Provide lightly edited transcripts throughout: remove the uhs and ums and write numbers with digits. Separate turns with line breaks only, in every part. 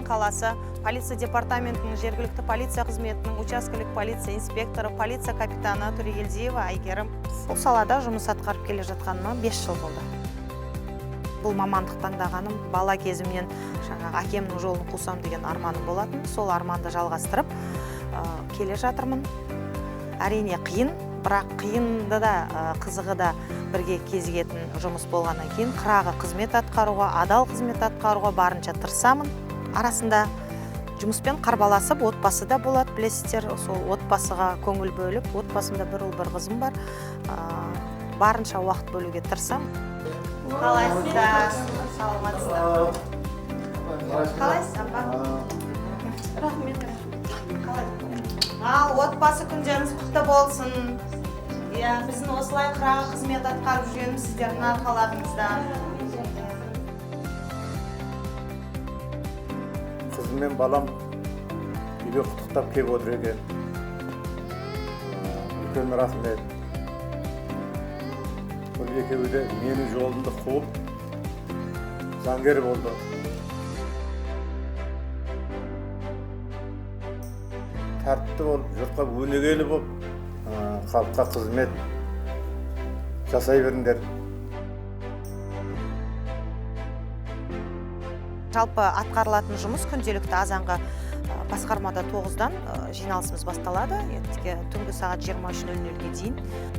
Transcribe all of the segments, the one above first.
қаласы полиция департаментінің жергілікті полиция қызметінің учаскелік полиция инспекторы, полиция капитаны Төрегелдиева Айгерім. Бұл салада жұмыс атқарып келе жатқаныма 5 жыл болды. Бұл мамандық таңдағаным бала кезімнен жаңағы әкемнің жолын қусам деген арманым болатын. Сол арманды жалғастырып келе жатырмын. Әрине қиын, бірақ қиынды да қызығы да бірге кезігетін жұмыс болғаннан кейін қырағы қызмет атқаруға, адал қызмет атқаруға барынша тырысамын. Арасында жұмыспен қарбаласып, отбасы да болады, білесіздер, сол отбасыға көңіл бөліп, отбасымда бір ұл бір қызым бар. Барынша уақыт бөлуге тырысамын. Қалайсыздар? Саламатсыздар? Қалайсыз, апа? Рахмет. Ал отбасы күндеріңіз құтты болсын. Біздің осылай қырағы қызмет атқарып жүргеніміз сіздердің арқаларыңыздан.
Қызым мен балам үйге құттықтап келіп отыр екен. Үлкен рахмет. Бұл екеуі де менің жолымды қуып, заңгер болды. Тәртіпті болып, жұртқа өнегелі болып, халыққа қызмет жасай беріңдер.
Жалпы атқарылатын жұмыс күнделікті азанғы басқармада 9-дан жиналысымыз басталады. Түнгі сағат 23:00-ге дейін.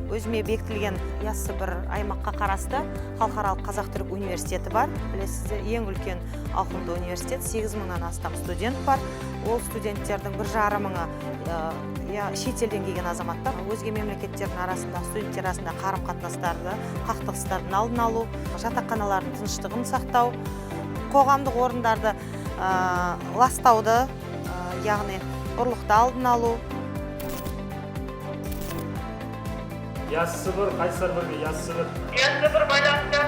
Өзіме бекітілген яссы бір аймаққа қарасты халықаралық қазақ-түрік университеті бар. Білесіздер, ең үлкен ауқымды университет, 8.000-нан астам студент бар. Ол студенттердің 1,5-ы шетелден келген азаматтар. Өзге мемлекеттердің арасында, студенттер арасында қарым-қатынастарды, қақтығыстардың алдын алу, жатақханалардың тыныштығын сақтау, қоғамдық орындарды ластауды, яғни ұрлықты алдын алу.
Яссыбыр, қайсар бірге, яссыбыр.
Яссыбыр байланысты.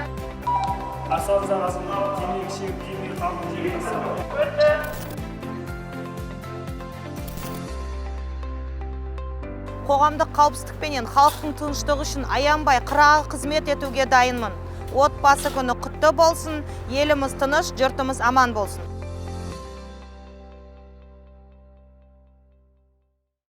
Асауыздан азымын, темек шегіп, темек қалмын жегейсің.
Көрді.
Қоғамдық қауіпсіздікпенен халықтың тыныштығы үшін аянбай қырағы қызмет етуге дайынмын. Отбасы күні құтты болсын, еліміз тыныш, жұртымыз аман болсын.